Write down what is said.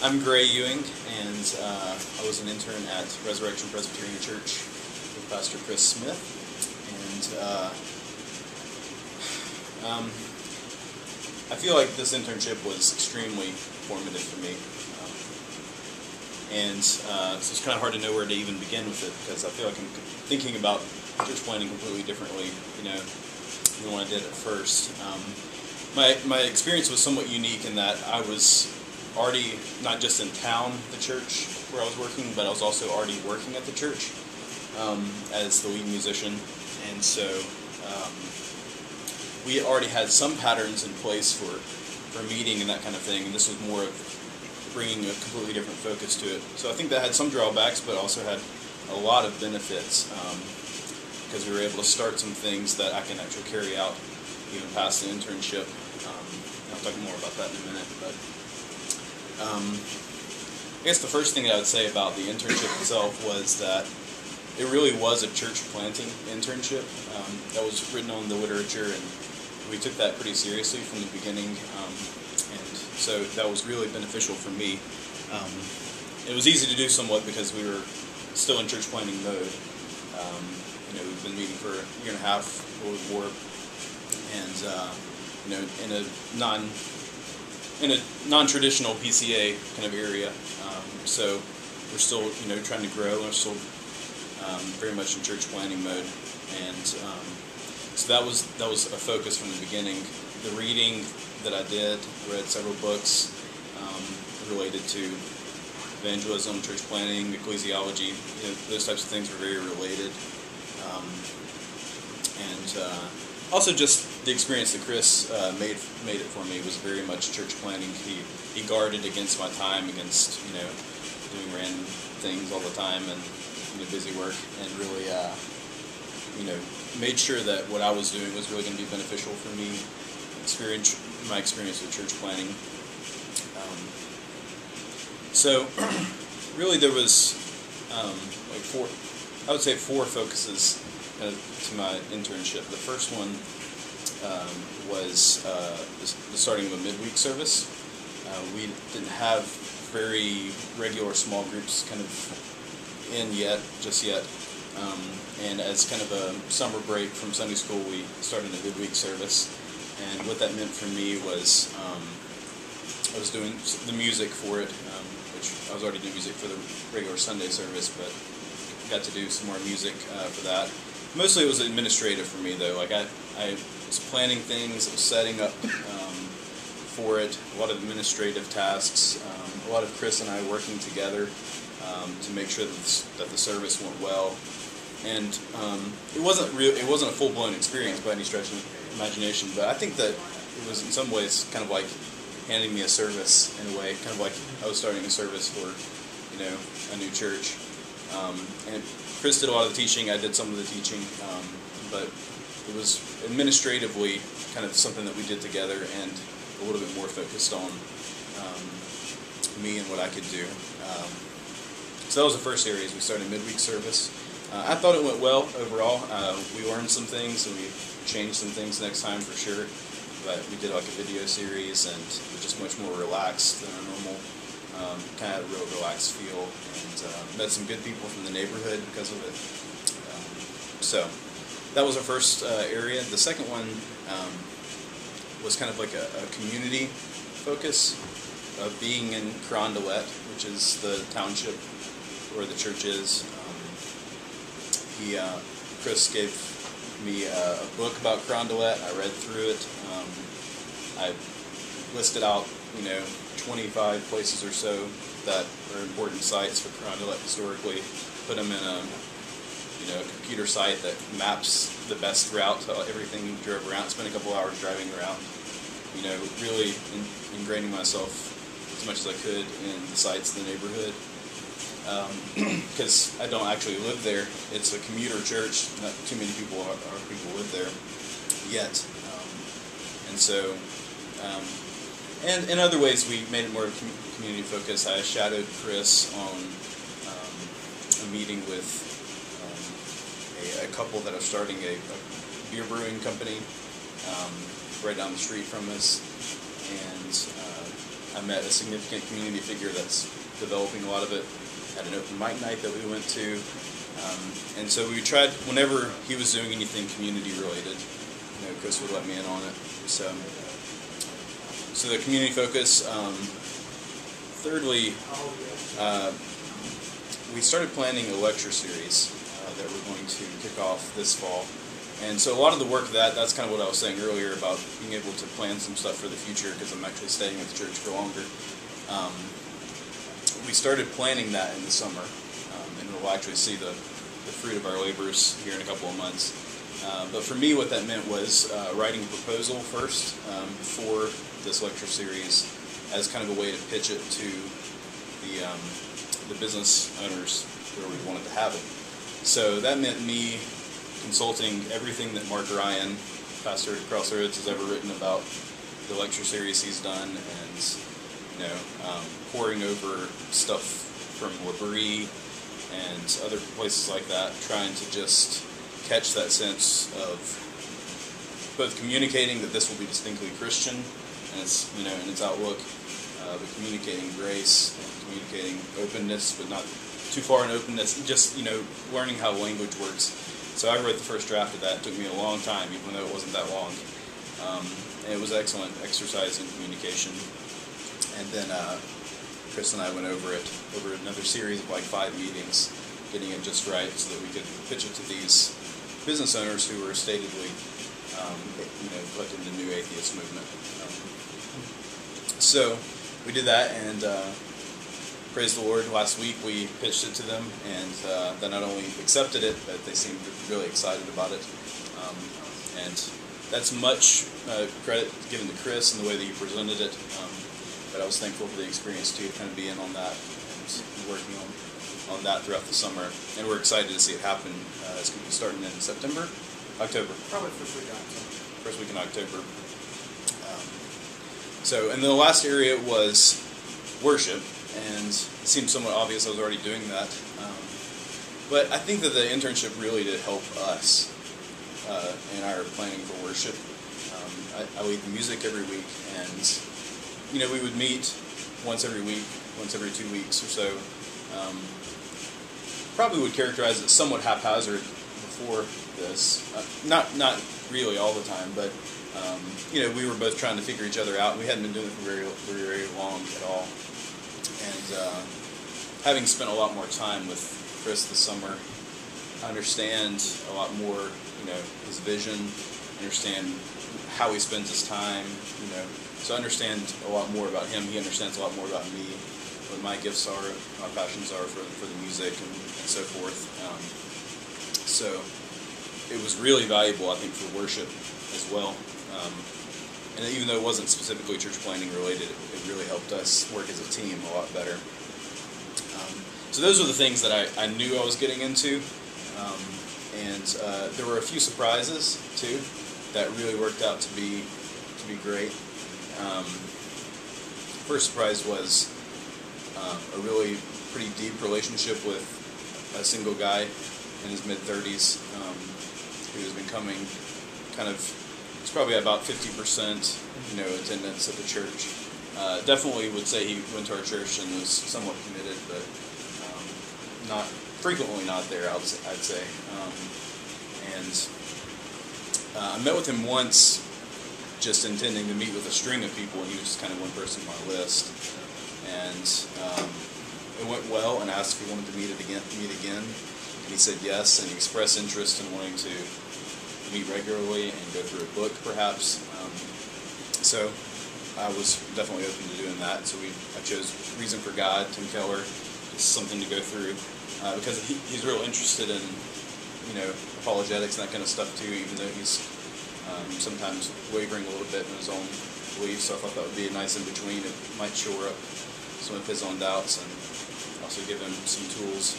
I'm Ewing, and I was an intern at Resurrection Presbyterian Church with Pastor Chris Smith, and I feel like this internship was extremely formative for me, so it's kind of hard to know where to even begin with it, because I feel like I'm thinking about church planning completely differently, than what I did at first. My experience was somewhat unique in that I was already not just in town, the church where I was working, but I was also already working at the church as the lead musician, and so we already had some patterns in place for meeting and that kind of thing, and this was more of bringing a completely different focus to it. So I think that had some drawbacks, but also had a lot of benefits, because we were able to start some things that I can actually carry out even past the internship. I'll talk more about that in a minute, but I guess the first thing that I would say about the internship itself was that it really was a church planting internship. That was written on the literature, and we took that pretty seriously from the beginning, and so that was really beneficial for me. It was easy to do somewhat because we were still in church planting mode. We've been meeting for a year and a half, a little more, and in a non-traditional PCA kind of area. So we're still, trying to grow. We're still very much in church planning mode, and so that was a focus from the beginning. The reading that I did, read several books related to evangelism, church planning, ecclesiology. Those types of things were very related, and also just the experience that Chris made it for me was very much church planning. He guarded against my time, against doing random things all the time and busy work, and really made sure that what I was doing was really going to be beneficial for me. My experience with church planning. So really there was four focuses to my internship. The first one was the starting of a midweek service. We didn't have very regular small groups kind of just yet. And as kind of a summer break from Sunday school, we started a midweek service. And what that meant for me was I was doing the music for it, which I was already doing music for the regular Sunday service, but got to do some more music for that. Mostly it was administrative for me, though. Like I was planning things, I was setting up for it, a lot of administrative tasks, a lot of Chris and I working together to make sure that the service went well. And it wasn't a full-blown experience by any stretch of imagination, but I think that it was in some ways kind of like handing me a service in a way, kind of like I was starting a service for a new church. And Chris did a lot of the teaching, I did some of the teaching, but it was administratively kind of something that we did together, and a little bit more focused on me and what I could do. So that was the first area. We started midweek service. I thought it went well overall. We learned some things, and we changed some things next time for sure. But we did like a video series, and it was just much more relaxed than our normal. Kind of had a real relaxed feel, and met some good people from the neighborhood because of it. So that was our first area. The second one was kind of like a community focus of being in Carondelet, which is the township where the church is. Chris gave me a book about Carondelet. I read through it. I listed out, 25 places or so that are important sites for Carondelet historically. Put them in a computer site that maps the best route to everything we drove around. Spent a couple hours driving around. Really ingraining myself as much as I could in the sites in the neighborhood. Because I don't actually live there. It's a commuter church. Not too many people live there yet. And so, and in other ways, we made it more community focused. I shadowed Chris on a meeting with a couple that are starting a beer brewing company right down the street from us, and I met a significant community figure that's developing a lot of it at an open mic night that we went to. And so we tried, whenever he was doing anything community related, Chris would let me in on it. So the community focus. Thirdly, we started planning a lecture series that we're going to kick off this fall. And so a lot of the work that's kind of what I was saying earlier about being able to plan some stuff for the future, because I'm actually staying at the church for longer. We started planning that in the summer, and we'll actually see the fruit of our labors here in a couple of months. But for me, what that meant was writing a proposal first for this lecture series as kind of a way to pitch it to the business owners where we wanted to have it. So that meant me consulting everything that Mark Ryan, pastor at Crossroads, has ever written about the lecture series he's done, and poring over stuff from Labrie and other places like that, trying to just catch that sense of both communicating that this will be distinctly Christian and its in its outlook, but communicating grace and communicating openness, but not too far in openness. Just learning how language works. So I wrote the first draft of that. It took me a long time, even though it wasn't that long. And it was an excellent exercise in communication. And then Chris and I went over it over another series of like 5 meetings, getting it just right so that we could pitch it to these business owners who were statedly, put in the new atheist movement. So we did that, and praise the Lord, last week we pitched it to them, and they not only accepted it, but they seemed really excited about it. And that's much credit given to Chris and the way that he presented it, but I was thankful for the experience too, to kind of be in on that and working on that throughout the summer. And we're excited to see it happen. It's going to be starting in October. Probably first week in October. First week in October. And then the last area was worship, and it seemed somewhat obvious I was already doing that. But I think that the internship really did help us in our planning for worship. I lead the music every week, and we would meet once every week, once every 2 weeks or so. Probably would characterize it somewhat haphazard before this. Not really all the time, but we were both trying to figure each other out. We hadn't been doing it for very long at all. And having spent a lot more time with Chris this summer, I understand a lot more, his vision, understand how he spends his time, so I understand a lot more about him. He understands a lot more about me, what my gifts are, my passions are for the music and so forth. So it was really valuable, I think, for worship as well. And even though it wasn't specifically church planning related, it really helped us work as a team a lot better. So those are the things that I knew I was getting into. And there were a few surprises, too, that really worked out to be great. First surprise was a really pretty deep relationship with a single guy in his mid-30s who has been coming it's probably about 50%, attendance at the church. Definitely would say he went to our church and was somewhat committed, but not frequently not there, I'd say. I met with him once, just intending to meet with a string of people, and he was just kind of one person on my list. And it went well, and asked if he wanted to meet again. And he said yes, and he expressed interest in wanting to meet regularly and go through a book, perhaps. So I was definitely open to doing that. So I chose Reason for God, Tim Keller, just something to go through, because he's real interested in apologetics and that kind of stuff too, even though he's sometimes wavering a little bit in his own beliefs. So I thought that would be a nice in between. It might shore up some of his own doubts and also give him some tools.